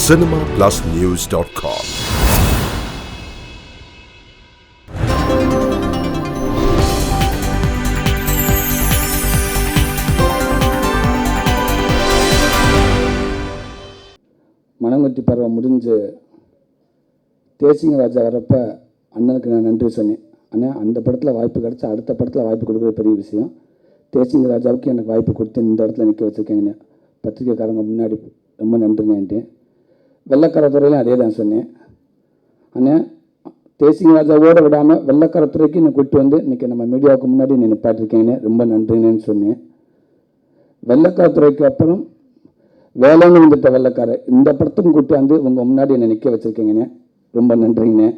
cinemaplusnews.com. Manamkothi பருவம் முடிஞ்சு தேசிங்க ராஜா வரப்ப அண்ணனுக்கு நான் நன்றி சொன்னேன். அண்ணா அந்த படத்தில் வாய்ப்பு கிடச்சா அடுத்த படத்தில் வாய்ப்பு கொடுக்குற பெரிய விஷயம். தேசிங்க ராஜாவுக்கு எனக்கு வாய்ப்பு கொடுத்து இந்த இடத்துல நிற்க வச்சுருக்கேங்கண்ணே. பத்திரிக்கைக்காரங்க முன்னாடி ரொம்ப நன்றினேன்ட்டு. வெள்ளக்காரத்துறையிலும் அதே தான் சொன்னேன். அண்ணா தேசிங்க ராஜாவோடு விடாமல் வெள்ளக்காரத்துறைக்கு என்னை கூப்பிட்டு வந்து இன்றைக்கி நம்ம மீடியாவுக்கு முன்னாடி நீ நிப்பாட்டிருக்கேங்கண்ணே, ரொம்ப நன்றினேன்னு சொன்னேன். வெள்ளக்காரத்துறைக்கு அப்புறம் வேலைன்னு வந்துட்ட வெள்ளக்கார இந்த படத்துக்கும் கூட்டி வந்து உங்கள் முன்னாடி என்னை நிற்க வச்சுருக்கீங்கண்ணே, ரொம்ப நன்றிங்கண்ணே.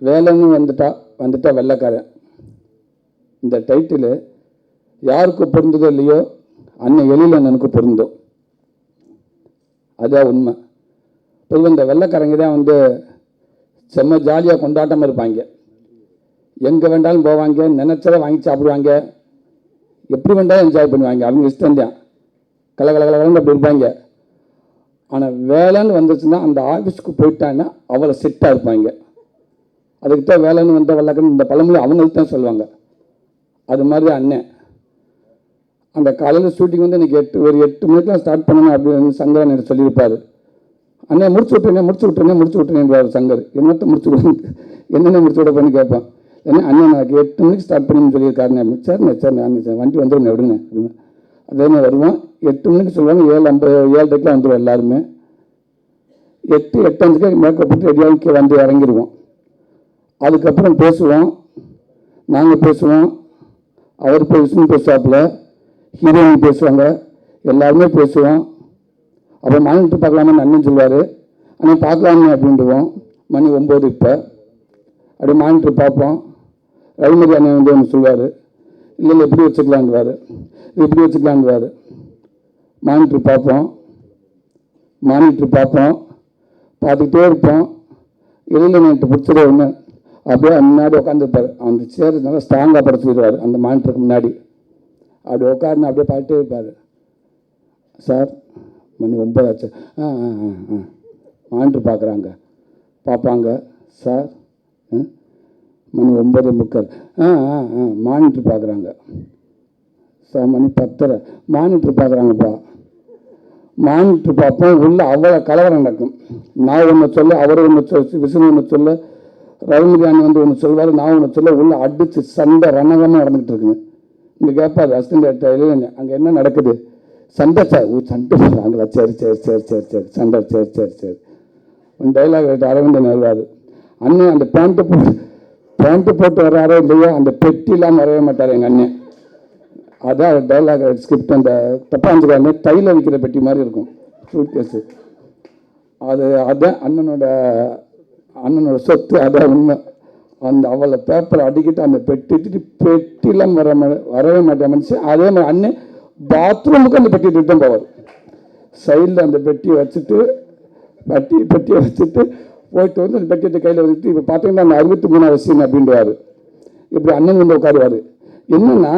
வேலைன்னு வந்துட்டா வெள்ளக்காரன் இந்த டைட்டிலு யாருக்கு பொருந்ததோ இல்லையோ அண்ணன் எழில் எனக்கு பொருந்தும். அதுதான் உண்மை. பொதுவாக இந்த வெள்ளைக்காரங்க தான் வந்து செம்ம ஜாலியாக கொண்டாட்டமாக இருப்பாங்க. எங்கே வேண்டாலும் போவாங்க, நினச்சதை வாங்கி சாப்பிடுவாங்க, எப்படி வேண்டாலும் என்ஜாய் பண்ணுவாங்க. அவங்க இஷ்டம்தான், கலகலகலன்னு அப்படி இருப்பாங்க. ஆனால் வேலைன்னு வந்துச்சுன்னா அந்த ஆஃபீஸுக்கு போயிட்டாங்கன்னா அவ்வளோ செட்டாக இருப்பாங்க. அதுக்கிட்ட வேலைன்னு வந்த வெள்ளைக்காரன் இந்த பழமொழி அவங்களுக்கு தான் சொல்லுவாங்க. அது மாதிரி தான் அண்ணன். அந்த காலையில் ஷூட்டிங் வந்து எனக்கு 8 மணிக்கெலாம் ஸ்டார்ட் பண்ணணும் அப்படின்னு சங்கர் எனக்கு சொல்லியிருப்பார். அண்ணே முடிச்சு விட்டுறேன் சங்கர். என்னத்தை முடிச்சு விடுங்க, என்னென்ன முடிச்சு விடப்போன்னு கேட்பான். ஏன்னா அண்ணன் எனக்கு 8 மணிக்கு ஸ்டார்ட் பண்ணணும்னு சொல்லியிருக்காருண்ணே. சரிண்ணே அண்ணன் வண்டி வந்துடுங்க விடுங்க அப்படின்னு. அதே மாதிரி வருவோம். 8 மணிக்கு சொல்லுவாங்க, 7:50 வந்துடுவோம் எல்லாருமே. 8:05 மேக்கப் போட்டு ரெடியாக வந்து இறங்கிடுவோம். அதுக்கப்புறம் பேசுவோம், நாங்கள் பேசுவோம், அவர் பேசுவாப்புல, ஹீரோயின் பேசுவாங்க, எல்லாருமே பேசுவோம். அப்புறம் மானிட்டர் பார்க்கலாமான்னு அண்ணன் சொல்லுவார். அண்ணன் பார்க்கலாமே அப்படின்ட்டுவோம். மணி 9 இப்போ. அப்படியே மானிட்டர் பார்ப்போம். ரவிமதி அண்ணன் வந்து ஒன்று சொல்லுவார், இல்லை எப்படி வச்சுக்கலான்வார், இப்படி வச்சுக்கலான்வார். மானிட்டர் பார்ப்போம், பார்த்துக்கிட்டே இருப்போம். எழில் எனக்கு பிடிச்சதே ஒன்று, அப்படியே முன்னாடி உட்காந்துருப்பார். அந்த சேர் நல்லா ஸ்ட்ராங்காக படுத்திடுவார் அந்த மானிட்டருக்கு முன்னாடி. அப்படி உட்காருன்னு அப்படியே பார்த்துட்டே இருப்பார். சார் மணி 9 ஆச்சு. மானிட்டர் பார்ப்பாங்க. சார் மணி 9:45. மானிட்டர் பார்க்குறாங்க. சார் மணி 10:30. மானிட்டர் பார்க்குறாங்கப்பா. மானிட்டர் பார்ப்போம். உள்ள அவ்வளோ கலவரம் நடக்கும். நான் ஒன்று சொல்ல, அவர் ஒன்று விஷ்ணு ஒன்று சொல்ல, ரவிமதியானி வந்து ஒன்று சொல்வார், நான் ஒன்று சொல்ல, உள்ள அடித்து சண்டை ரணகமாக நடந்துகிட்டு இருக்குங்க. இங்கே கேட்பார் அசிஸ்டன்ட் இல்லைங்க, அங்கே என்ன நடக்குது? சண்டை சார். சண்டை போடுறாங்களா? சரி சண்டை. சரி ஒரு டைலாக் அரவிந்தன் வருவார். அண்ணன் அந்த பேண்ட்டு போட்டு வர்றாரோ இல்லையோ அந்த பெட்டி இல்லாமல் வரவே மாட்டார் எங்கள் அண்ணன். அதான் டைலாக் ஸ்கிரிப்ட். அந்த தப்பாஞ்சுக்காரங்க தையில் விற்கிற பெட்டி மாதிரி இருக்கும் சூட் கேஸு. அதுதான் அண்ணனோட சொத்து. அதான் உண்மை. அந்த அவளை பேப்பரை அடிக்கிட்டு அந்த பெட்டிலாம் வரவே மாட்டேன் மனுஷன். அதே மாதிரி அண்ணன் பாத்ரூமுக்கு அந்த பெட்டி தான் போவார். சைடில் அந்த பெட்டியை வச்சுட்டு போயிட்டு வந்து அந்த பெட்டியை கையில் வச்சுட்டு, இப்போ பார்த்தீங்கன்னா அந்த 63வது சீன் அப்படின்றாரு. இப்படி அண்ணன் வந்து உட்காருவார். என்னென்னா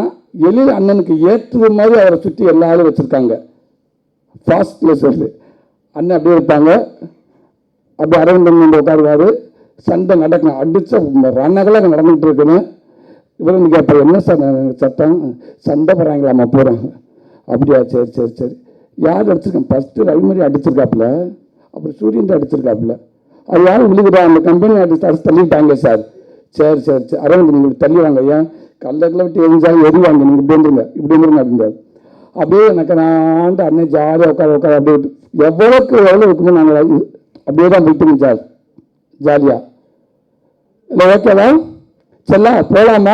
எழில் அண்ணனுக்கு ஏற்றது மாதிரி அவரை சுற்றி எல்லாரும் வச்சுருக்காங்க. ஃபாஸ்ட்டில் சொல்லு அண்ணன் அப்படியே இருப்பாங்க. அப்படி அரவிந்தன் வந்து உட்காருவார். சண்டை நடக்கணும், அடித்த ரணங்களாக நடந்துகிட்டு இருக்குன்னு இவரும் கேட்பார், என்ன சார் சட்டம், சண்டை போகிறாங்களாம்மா போகிறாங்க. அப்படியா? சரி யார் அடிச்சிருக்கேன்? ஃபஸ்ட்டு ரவிமதி அடிச்சிருக்காப்புல, அப்புறம் சூரியன் அடிச்சிருக்காப்புல. அது யாரும் விழுகுதா? அந்த கம்பெனி அடிச்சு தள்ளிட்டாங்க சார். சரி அரவிந்த் நீங்கள் தள்ளி வாங்க, ஏன் கல்லக்கில் விட்டு எரிஞ்சாலும் எரிவாங்க, நீங்கள் இப்படி வந்துருங்க அப்படின்றாரு. அப்படியே எனக்கு நான் அண்ணன் ஜாலியாக உட்கார அப்படியே எவ்வளோக்கு எவ்வளோ இருக்குமோ நாங்கள் அப்படியே தான் போயிட்டுங்க சார் ஜாலியாக. இல்லை ஓகேவா செல்லா போகலாமா?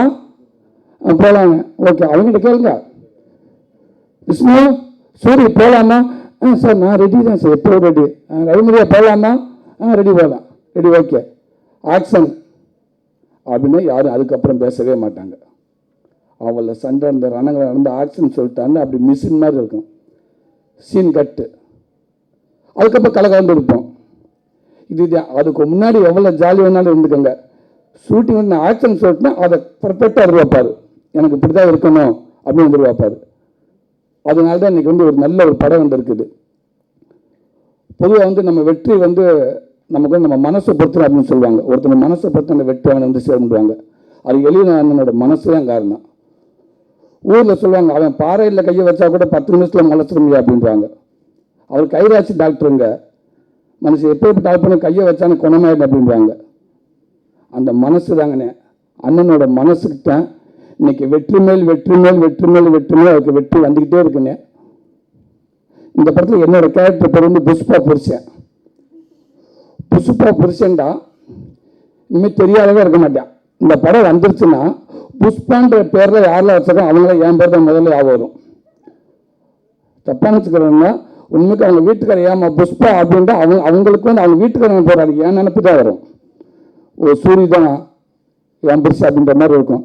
போகலாங்க. ஓகே அவங்ககிட்ட கேளுங்க. விஷ்ணு சூரி போகலாமா? சார் நான் ரெடி தான் சார், எப்போ ரெடி. ரவிமதியா போகலாமா? ரெடி போகலாம். ரெடி ஓகே ஆக்ஷன் அப்படின்னு யாரும் அதுக்கப்புறம் பேசவே மாட்டாங்க. அவளை சண்டை அந்த ரணங்களை நடந்து ஆக்ஷன் சொல்லிட்டாங்க. அப்படி மிஷின் மாதிரி இருக்கும். சீன் கட்டு. அதுக்கப்புறம் கலகலந்து இருப்போம். இது அதுக்கு முன்னாடி எவ்வளோ ஜாலி வேணாலும் இருந்துக்கோங்க. ஷூட்டிங் வந்து ஆக்ஷன் சொல்லிட்டுனா அதை பர்ஃபெக்டாக எதிர்பார்ப்பார். எனக்கு இப்படி தான் இருக்கணும் அப்படின்னு எதிர்பார்ப்பார். அதனால தான் இன்றைக்கி வந்து ஒரு நல்ல ஒரு படம் வந்துருக்குது. பொதுவாக வந்து நம்ம வெற்றி வந்து நமக்கு வந்து நம்ம மனசை பொறுத்து அப்படின்னு சொல்லுவாங்க. ஒருத்தர் மனசை பொறுத்து அந்த வெற்றி அவனை வந்து சேர்ந்துடுவாங்க. அது எளிய அண்ணனோட மனசு தான் காரணம். ஊரில் சொல்லுவாங்க, அவன் பாறையில் கையை வச்சா கூட 10 நிமிஷத்தில் முளைச்சிருங்க அப்படின்றாங்க. அவர் கைராசி டாக்டருங்க. மனுஷன் எப்போ டாக்டர் கையை வச்சானு குணமாயிடும் அப்படின்றாங்க. அந்த மனசு தாங்கண்ணே, அண்ணனோட மனசுக்கு தான் இன்னைக்கு வெற்றி மேல் வெற்றி மேல் வெற்றி மேல் வெற்றி மேல் அவருக்கு வெற்றி வந்துக்கிட்டே இருக்குண்ணே. இந்த படத்தில் என்னோட கேரக்டர் பேர் வந்து புஷ்பா புருஷன். புஷ்பா புருஷன்டா இனிமேல் தெரியாதவே இருக்க மாட்டான். இந்த படம் வந்துருச்சுன்னா புஷ்பான்ற பேரில் யாரெல்லாம் வச்சிருக்கோம் அவங்கள என் பேர் தான் முதல்ல ஞாபகம் வரும். தப்பாக வச்சுக்கிறோம்னா உண்மைக்கு அவங்க வீட்டுக்கார ஏமா புஷ்பா அப்படின்ட்டு அவங்களுக்கு வந்து அவங்க வீட்டுக்காரங்க போகிறாரு என் நினைப்பு தான் வரும். ஒரு சூரி தான் என் புருஷன் அப்படின்ற மாதிரி இருக்கும்.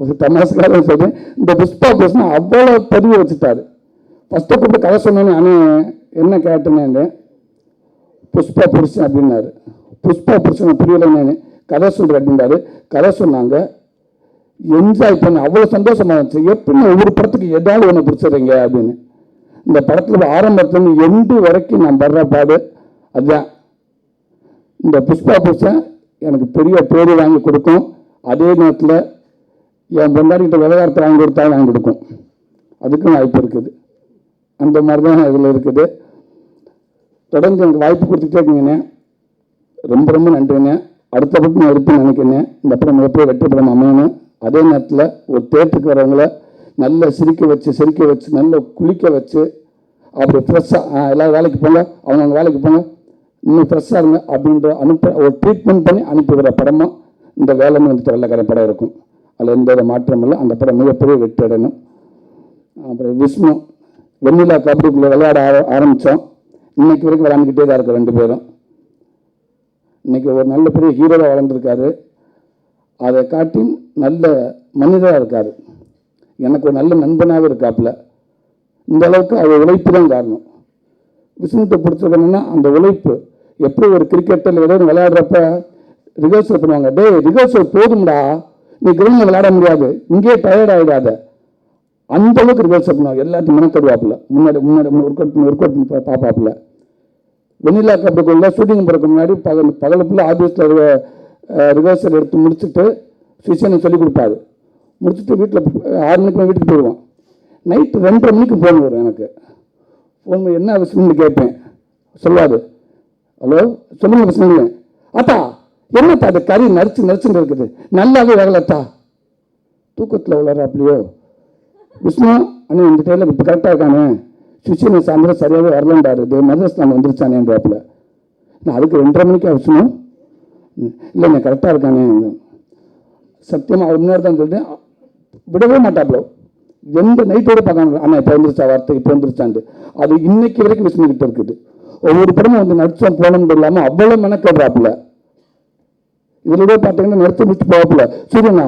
ஒரு தமாசுக்காக சொல்லி இந்த புஷ்பா புருஷன் அவ்வளோ பதிவு வச்சுட்டாரு. ஃபஸ்ட்டு கூப்பிட்டு கதை சொன்னேன்னு ஆனால் என்ன கேட்டேன்னு புஷ்பா புருஷன் அப்படின்னாரு. புஷ்பா புருஷனை புரியலைன்னு கதை சொல்கிறேன் அப்படின்றாரு. கதை சொன்னாங்க, என்ஜாய் பண்ண அவ்வளோ சந்தோஷமாக இருந்துச்சு. எப்படின்னு ஒவ்வொரு படத்துக்கு ஏதாவது ஒன்று பிடிச்சிடுறீங்க அப்படின்னு. இந்த படத்தில் ஆரம்பத்துலேருந்து எண்டு வரைக்கும் நான் படுற பாடு அதுதான். இந்த புஷ்பா புருஷன் எனக்கு பெரிய பேர் வாங்கி கொடுக்கும். அதே நேரத்தில் என் பொண்டாடிக்கிட்ட விவகாரத்தை வாங்கி கொடுத்தாலும் வாங்கி கொடுக்கும். அதுக்கும் வாய்ப்பு இருக்குது. அந்த மாதிரி தான் இதில் இருக்குது. தொடர்ந்து எனக்கு வாய்ப்பு கொடுத்துட்டே இருக்கீங்கண்ணே. ரொம்ப ரொம்ப நன்றிண்ணே. அடுத்த படம் நான் இருப்பேன்னு நினைக்கிறேன். இந்த படம் மிகப்பெரிய வெற்றி படம் அமையணும். அதே நேரத்தில் ஒரு தேட்டருக்கு வரவங்கள நல்ல சிரிக்க வச்சு நல்ல குளிக்க வச்சு அப்படி ஃப்ரெஷ்ஷாக எல்லோரும் வேலைக்கு போங்க, அவங்க வேலைக்கு போங்க, இன்னும் ஃப்ரெஷ்ஷாக இருங்க அப்படின்ற ஒரு ட்ரீட்மெண்ட் பண்ணி அனுப்பிவிடுற படமாக இந்த வேலைன்னு வந்துட்டு வெள்ளைக்காரன் படம் இருக்கும். அதில் எந்த ஒரு மாற்றமும் இல்லை. அந்த படம் மிகப்பெரிய வெற்றி அடையணும். அப்புறம் விஷ்ணு வெண்ணிலா கபடிக்குள்ளே விளையாட ஆரம்பித்தோம். இன்னைக்கு வரைக்கும் விளையாண்டுக்கிட்டே தான் இருக்கும் 2 பேரும். இன்றைக்கி ஒரு நல்ல பெரிய ஹீரோவாக வளர்ந்துருக்காரு. அதை காட்டி நல்ல மனிதராக இருக்கார். எனக்கு ஒரு நல்ல நண்பனாகவும் இருக்காப்புல. இந்த அளவுக்கு அது உழைப்பு தான் காரணம். விஷ்ணுத்தை பிடிச்சிருக்கணும்னா அந்த உழைப்பு. எப்படி ஒரு கிரிக்கெட்டில் ஏதோ விளையாடுறப்ப ரிஹர்சல் பண்ணுவாங்க, டே ரிஹர்சல் போதும்டா, நீ கிரௌண்டில் விளையாட முடியாது, இங்கேயே டயர்ட் ஆகிடாத, அந்த அளவுக்கு ரிஹர்சல் பண்ணுவாங்க. எல்லாத்தையும் மெனக்கடுவாப்புல. முன்னாடி ஒர்க் அவுட் பார்ப்பாப்புல. வெண்ணிலா கபடிக்குள்ள ஷூட்டிங் போகிறதுக்கு முன்னாடி பகலுக்குள்ள ஆஃபீஸில் ரிஹர்சல் எடுத்து முடிச்சுட்டு சிஷியனை சொல்லிக் கொடுப்பாரு. முடிச்சுட்டு வீட்டில் 6 மணிக்கு வீட்டுக்கு போயிடுவோம். நைட்டு 2:30 மணிக்கு ஃபோன் வரும் எனக்கு. ஃபோன் என்ன விஷயம்னு கேட்பேன். சொல்லாது, ஹலோ சொல்லுங்க விஷயம். அத்தா என்னத்தா அது கறி நரிச்சுன்னு இருக்குது, நல்லாவே வேகலத்தா. தூக்கத்தில் வளராப்லையோ விஷ்ணு அண்ணன் இந்த டைமில் இப்போ கரெக்டாக இருக்கானே, சுஷியனை சாயந்தரம் சரியாகவே வரலன்றாரு, மதரஸ் நான் வந்துருச்சானேன்றாப்புல. நான் அதுக்கு 2:30 மணிக்கு அவசியம் இல்லை, நான் கரெக்டாக இருக்கானே. சத்தியமாக அவர் முன்னாடி தான் சொல்லிட்டு விடவே மாட்டாப்புல. எந்த நைட்டோடு பார்க்காம அண்ணா இப்போ வந்துருச்சா வார்த்தை, இப்போ வந்துருச்சான்ட்டு. அது இன்னைக்கு வரைக்கும் விஷ்ணுக்கிட்ட இருக்குது. ஒவ்வொரு படமும் வந்து நடிச்சோம் போனோம்னு இல்லாமல் அவ்வளோ மெனக்கடுறாப்புல. இதில் கூட பார்த்தீங்கன்னா நிறுத்தி முடிச்சு போகல. சூரியண்ணா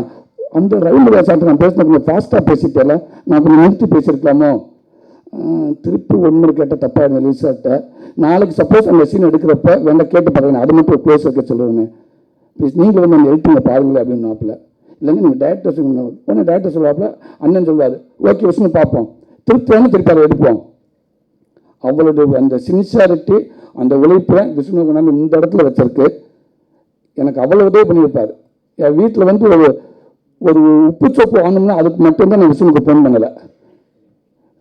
அந்த ரயில் சாப்பிட்டு நான் பேசின கொஞ்சம் ஃபாஸ்ட்டாக பேசிட்டேல, நான் கொஞ்சம் நிறுத்தி பேசியிருக்கலாமோ, திருப்பி 1 மணி கேட்ட தப்பாக இருந்த ரிலீஸாகிட்ட. நாளைக்கு சப்போஸ் அந்த சீன் எடுக்கிறப்ப வேண்டாம் கேட்டு பார்க்குறேன், அது மட்டும் க்ளோஸ் வைக்க சொல்லுவேன் ப்ளீஸ், நீங்கள் வந்து அந்த எடிட்டிங்கை பாருங்களேன் அப்படின்னு நாப்பில். இல்லைங்க நீங்கள் டேரக்டர் சொல்லணும். உடனே டேரக்டர் சொல்லுவாப்பில், அண்ணன் சொல்லுவார் ஓகே விஷயம் பார்ப்போம், திருப்பி அதை எடுப்போம். அவ்வளோ அந்த சின்சியாரிட்டி அந்த உழைப்பை விஷ்ணு கொண்டாந்து இந்த இடத்துல வச்சிருக்கு. எனக்கு அவ்வளோ உதவி பண்ணியிருப்பார். என் வீட்டில் வந்து ஒரு உப்பு சோப்பு வாங்கணும்னா அதுக்கு மட்டும்தான் நான் விஷ்ணுக்கு ஃபோன் பண்ணலை.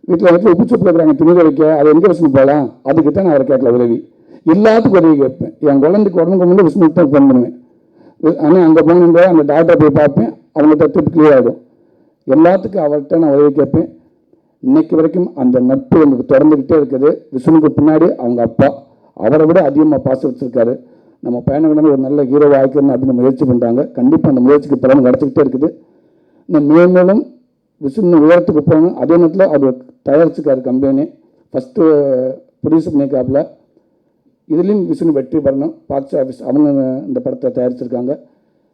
வீட்டில் உப்பு சோப்பு வைக்கிறாங்க துணி வைக்க, அது எங்கே விஷ்ணு போகலாம், அதுக்கிட்ட நான் அவரை கேட்கல உதவி. எல்லாத்துக்கும் உதவி கேட்பேன். என் குழந்தைக்கு உடம்புக்கு முன்னாடி விஷ்ணுக்கு தான் ஃபோன் பண்ணுவேன். ஆனால் அங்கே போகணுன்ற அந்த டாக்டரை போய் பார்ப்பேன், அவங்க தட்டு கிளியர் ஆகிடும். எல்லாத்துக்கும் அவர்கிட்ட நான் உதவி கேட்பேன். இன்னைக்கு வரைக்கும் அந்த நட்பு எனக்கு தொடர்ந்துக்கிட்டே இருக்குது. விஷ்ணுக்கு பின்னாடி அவங்க அப்பா அவரை விட அதிகமாக பாசம் வச்சுருக்காரு. நம்ம பையனுக்கு ஒரு நல்ல ஹீரோவாக ஆக்கணும் அப்படின்னு முயற்சி பண்ணுறாங்க. கண்டிப்பாக அந்த முயற்சிக்கு பலன் கிடச்சிக்கிட்டே இருக்குது. இன்னும் மேலும் விஷ்ணு உயரத்துக்கு போகணும். அதே நேரத்தில் அவர் தயாரிச்சுக்காரு கம்பெனி, ஃபஸ்ட்டு ப்ரொடியூஸ் பண்ணியிருக்காப்புல. இதுலேயும் விஷ்ணு வெற்றி பெறணும். பாக்ஸ் ஆஃபீஸ் அவங்க இந்த படத்தை தயாரிச்சிருக்காங்க.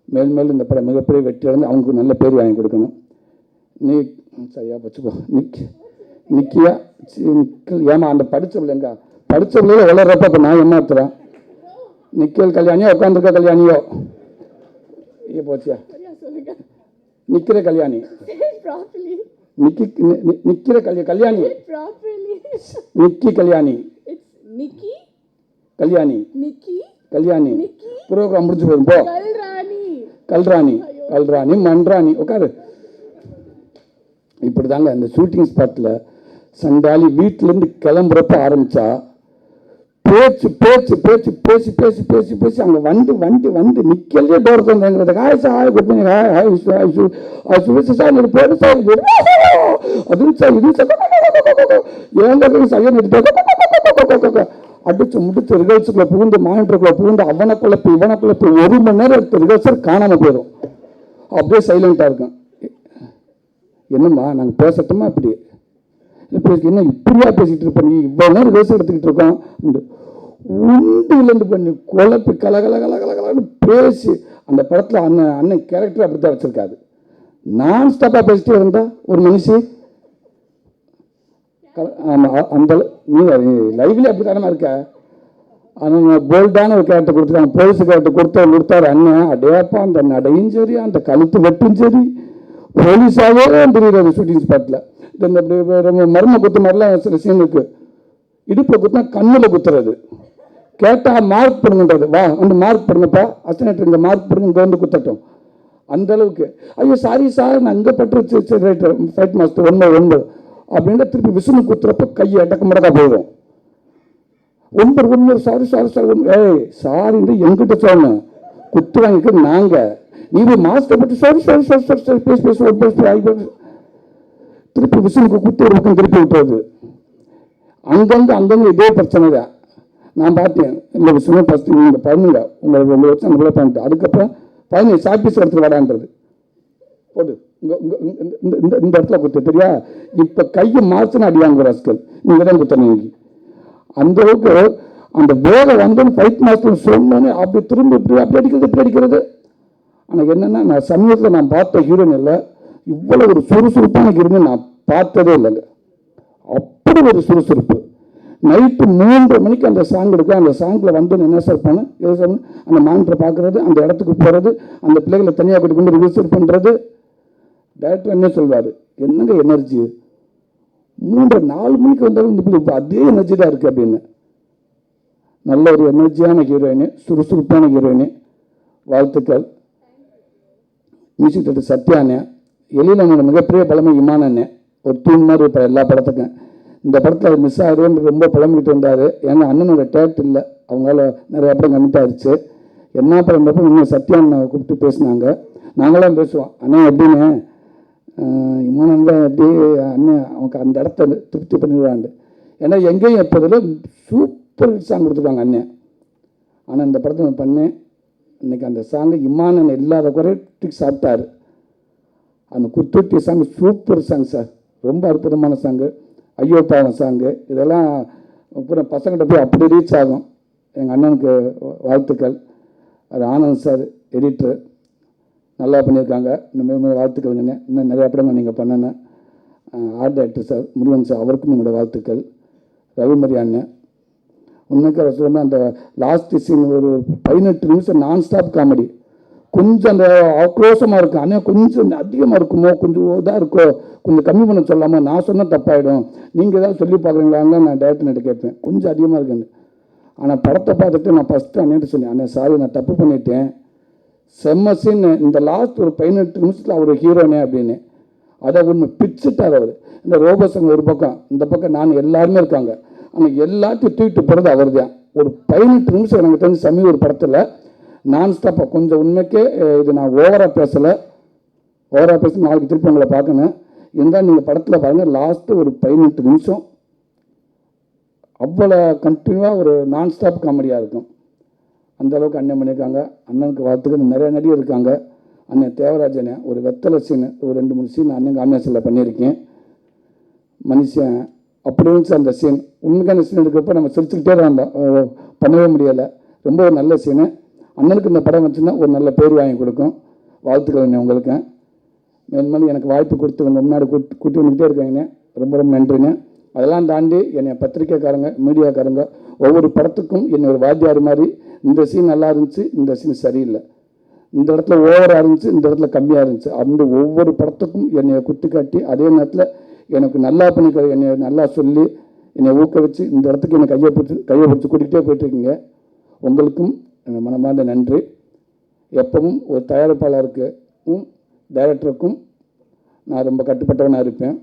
மேலும் இந்த படம் மிகப்பெரிய வெற்றி அடைந்து அவங்களுக்கு நல்ல பேர் வாங்கி கொடுக்கணும். நீ சரியா வச்சுக்கோ, நிக்கியா நிக்கல் ஏமா அந்த படித்தவள் படித்தவளையே வளர்றப்ப இப்போ நான் ஏமாத்துறேன். நிக்கல் கல்யாணியோ உட்காந்துருக்க கல்யாணியோ இங்கே போச்சியா நிற்கிற கல்யாணி நிக்கிற கல்யாணி நிக்கி கல்யாணி நிக்கி கல்யாணி நிக்கி கல்யாணி நிக்கி ப்ரோக்ராம் முடிஞ்சு போயிடும் போ. கல்ராணி கல்ராணி கல்ராணி மன்றாணி உட்காரு. இப்படி தாங்க இந்த ஷூட்டிங் ஸ்பாட்டில் சண்டாளி வீட்டிலேருந்து கிளம்புறப்ப ஆரம்பித்தா பேச்சு பேச்சு பேச்சு பேசி பேசி பேசி பேசி அங்கே வண்டி வண்டி வந்து நிற்கலே டோர் தந்தாங்கிறது hi sir hi good morning hi hi switch sir நீங்கள் போடு சார் அதுவும் சார் இது சார் ஏங்க சார் எடுத்து அடிச்சு முடிச்சு ரிஹர்சலுக்குள்ள புகுந்து மானிட்டருக்குள்ள புகுந்து அவனை குழப்பி இவனை குழப்பி 1 மணி நேரம் எடுத்து ரிஹர்சல் காணாமல் போயிடும். அப்படியே சைலண்டாக இருக்கும். என்னம்மா நாங்கள் பேசட்டுமா அப்படி என்ன இப்படியா பேசிகிட்டு இருப்ப நீ இவ்வளோ நேரம் ரிஹர்சல் எடுத்துக்கிட்டு இருக்கோம் உண்டுலேருந்து பண்ணி குழப்பி கலகலன்னு பேசி அந்த படத்தில் அண்ணன் கேரக்டர் அப்படி தான் வச்சுருக்காது. நான் ஸ்டாப்பாக பேசிட்டே இருந்தா ஒரு மனுஷி அந்த நீ லைவ்லேயே அப்படி தானமா இருக்க. அவங்க போல்டான ஒரு கேரக்டர் கொடுத்துருக்காங்க. போலீஸ் கேரக்டர் கொடுத்தாரு அண்ணன் அடையாப்பா அந்த நடையும் சரி அந்த கழுத்து வெட்டும் சரி போலீஸாகவே தெரியுது ஷூட்டிங் ஸ்பாட்டில். இந்த மர்ம குத்து மாதிரிலாம் சில சீன் இருக்கு. இடுப்பில் குத்துனா கண்ணில் குத்துறது கேட்டால் மார்க் பண்ணுங்கன்றது வா வந்து மார்க் பண்ணுங்கப்பா அசனேட்டர் இந்த மார்க் பண்ணுங்க இங்கே வந்து குத்தட்டும் அந்த அளவுக்கு. ஐயோ சாரி சார் நான் அங்கே பட்டு ரைட்டர் ஃபைட் மாஸ்டர் 1 அப்படின்ற திருப்பி விசுனு குத்துறப்ப கையை அடக்க முடக்கா போயிடும். 1 சாரி சாரி சாரி ஏய் சாரின்னு எங்கிட்ட சொல்லணும் குத்து வாங்கிக்க நாங்கள் நீ மாஸ்டர் பட்டு sorry sorry sorry sorry sorry பேசி பேசி திருப்பி விசுனுக்கு குத்து ஒரு பக்கம் திருப்பி விட்டுறது. அங்கங்கே இதே பிரச்சனை தான் நான் பார்த்தேன். இந்த விசுனு ஃபஸ்ட்டு நீங்கள் பண்ணுங்க உங்களை வச்சு அந்த பிள்ளை பண்ணிட்டு அதுக்கப்புறம் பதினு சாப்பீஸ் எடுத்துட்டு வரான்றது போடு இந்த இடத்துல குத்து தெரியா. இப்போ கையை மாசுன்னு அடிவாங்க ரஸ்கல் நீங்கள் தான் குத்தணும் இன்னைக்கு அந்த அளவுக்கு அந்த வேலை வந்து ஃபைட் மாஸ்டர் சொன்னோன்னே அப்படி திரும்பி இப்படி அப்படி அடிக்கிறது. ஆனால் என்னென்னா நான் சமீபத்தில் நான் பார்த்த ஹீரோயின் இல்லை இவ்வளோ ஒரு சுறுசுறுப்பான ஹீரோயின் நான் பார்த்ததே இல்லைங்க. அப்படி ஒரு சுறுசுறுப்பு. நைட்டு 3:30 மணிக்கு அந்த சாங் எடுக்க அந்த சாங்கில் வந்து என்ன சார் பண்ணு எது சார் அந்த மானிட்டரை பார்க்குறது அந்த இடத்துக்கு போகிறது அந்த பிள்ளைகளை தனியாக கூட்டி கொண்டு ரிஹர்சல் பண்ணுறது. டேரக்டர் என்ன சொல்வார் என்னங்க எனர்ஜி 3-4 மணிக்கு வந்தாலும் இந்த பிள்ளை இப்போ அதே எனர்ஜி தான் இருக்குது அப்படின்னு. நல்ல ஒரு எனர்ஜியான ஹீரோயினு சுறுசுறுப்பான ஹீரோயினு வாழ்த்துக்கள். மியூசிக் டேரக்டர் சத்யானே எழில் அண்ணனோட மிகப்பெரிய பழமை இமான் அண்ணன் ஒரு தூண் மாதிரி இருப்பார் எல்லா படத்துக்கும். இந்த படத்தில் அவர் மிஸ் ஆகுதுன்னு ரொம்ப புலம்பிக்கிட்டு வந்தார். ஏன்னா அண்ணனோட டேரக்ட் இல்லை அவங்களால நிறைய படம் கமிட் ஆகிடுச்சு. என்ன படம்ன்றப்போ இன்னும் சத்யானை கூப்பிட்டு பேசினாங்க. நாங்களாம் பேசுவோம் அண்ணன் எப்படின்னு இமான் தான் எப்படி அண்ணன் அவங்க அந்த இடத்த திருப்தி பண்ணிடுவாங்க. ஏன்னா எங்கேயும் எப்போதில் சூப்பர் சாங் கொடுத்துருவாங்க அண்ணன். ஆனால் இந்த படத்தை நான் பண்ணேன் இன்றைக்கி அந்த சாங்கு இமானன் இல்லாத குறை சாப்பிட்டாரு. அந்த குத்துட்டி சாங் சூப்பர் சாங் சார் ரொம்ப அற்புதமான சாங்கு. ஐயோ பாவம் சாங்கு இதெல்லாம் அப்புறம் பசங்கிட்ட போய் அப்படி ரீச் ஆகும். எங்கள் அண்ணனுக்கு வாழ்த்துக்கள். அது ஆனந்த் சார் எடிட்டர் நல்லா பண்ணியிருக்காங்க. இன்னும் வாழ்த்துக்கள் இன்னும் நிறையா படங்கள் நீங்கள் பண்ணணும். Art director sir Murugan sir அவருக்கும் என்னோடய வாழ்த்துக்கள். ரவிமரி அண்ணன் உண்மைக்கு அவர் சொல்லும்போது அந்த லாஸ்ட் சீன் ஒரு 18 நிமிஷம் நான் ஸ்டாப் காமெடி கொஞ்சம் அந்த ஆக்ரோஷமாக இருக்கும். ஆனால் கொஞ்சம் அதிகமாக இருக்குமோ கொஞ்சம் இதாக இருக்கோ கொஞ்சம் கம்மி பண்ண சொல்லாமல் நான் சொன்னால் தப்பாயிடும் நீங்கள் ஏதாவது சொல்லி பார்க்குறீங்களான்னு நான் டேரக்டர்கிட்ட கேட்பேன் கொஞ்சம் அதிகமாக இருக்குன்னு. ஆனால் படத்தை பார்த்துட்டு நான் ஃபஸ்ட்டு அண்ணன் சொன்னேன் அண்ணன் சாரி நான் தப்பு பண்ணிட்டேன் செம்ம சீன் இந்த லாஸ்ட் ஒரு 18 நிமிஷத்தில் அவர் ஹீரோனே அப்படின்னு அதை ஒன்று பிச்சுட்டார் அவர். இந்த ரோபோசங்க ஒரு பக்கம் இந்த பக்கம் நான் எல்லாருமே இருக்காங்க. ஆனால் எல்லாத்தையும் தூக்கிட்டு போகிறது அவர் தான். ஒரு 18 நிமிஷம் எனக்கு தெரிஞ்சு சமீப ஒரு படத்தில் நான் ஸ்டாப்பாக கொஞ்சம் உண்மைக்கே இது நான் ஓவராக பேச நாளைக்கு திருப்பி உங்களை பார்க்கணும் இருந்தால் நீங்கள் படத்தில் பாருங்கள் லாஸ்ட்டு ஒரு 18 நிமிஷம் அவ்வளோ கண்டினியூவாக ஒரு நான் ஸ்டாப் காமெடியாக இருக்கும். அந்தளவுக்கு அண்ணன் பண்ணியிருக்காங்க. அண்ணனுக்கு வாழ்த்துக்கள். நிறைய நடிகர் இருக்காங்க. அண்ணன் தேவராஜனை ஒரு வெத்தலை சீனு ஒரு 2-3 சீன் அண்ணன் காம்பினேஷனில் பண்ணியிருக்கேன். மனுஷன் அப்படி இருந்துச்சு அந்த சீன். உண்மைக்கான சீன் எடுக்கிறப்ப நம்ம சிரிச்சுக்கிட்டே தான் இருந்தோம் பண்ணவே முடியலை. ரொம்ப ஒரு நல்ல சீனு. அண்ணனுக்கு இந்த படம் வச்சுன்னா ஒரு நல்ல பேர் வாங்கி கொடுக்கும். வாழ்த்துக்கள் அண்ணன் உங்களுக்கு. மேலும் எனக்கு வாய்ப்பு கொடுத்து உங்கள் முன்னாடி கூட்டி வந்துக்கிட்டே இருக்காங்க. ரொம்ப ரொம்ப நன்றிங்க. அதெல்லாம் தாண்டி என்னை பத்திரிக்கைக்காரங்க மீடியாக்காரங்க ஒவ்வொரு படத்துக்கும் என்னை ஒரு வாத்தியார் மாதிரி இந்த சீன் நல்லா இருந்துச்சு இந்த சீன் சரியில்லை இந்த இடத்துல ஓவராக இருந்துச்சு இந்த இடத்துல கம்மியாக இருந்துச்சு அந்த ஒவ்வொரு படத்துக்கும் என்னை குத்தி காட்டி அதே நேரத்தில் எனக்கு நல்லா பண்ணிக்கிற என்னை நல்லா சொல்லி என்னை ஊக்குவிச்சு இந்த இடத்துக்கு என்னை கையை பிடிச்சி கூட்டிகிட்டே போயிட்டுருக்கீங்க. உங்களுக்கும் என்னை மனமார்ந்த நன்றி. எப்பவும் ஒரு தயாரிப்பாளருக்கும் டைரக்டருக்கும் நான் ரொம்ப கட்டுப்பட்டவனாக இருப்பேன்.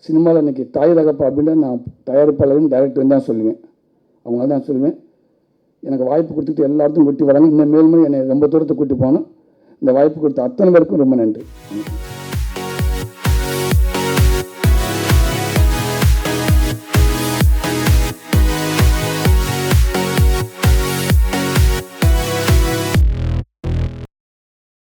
சினிமாவில் இன்றைக்கி தாய் தகப்பா அப்படின்னு நான் தயாரிப்பாளரும் டைரக்டரும் தான் சொல்லுவேன். அவங்கள தான் சொல்லுவேன். எனக்கு வாய்ப்பு கொடுத்துட்டு எல்லா இடத்துக்கும் கூட்டி வராங்க. இன்னும் மேலும் என்னை ரொம்ப தூரத்துக்கு கூட்டி போகணும். இந்த வாய்ப்பு கொடுத்த அத்தனை பேருக்கும் ரொம்ப நன்றி.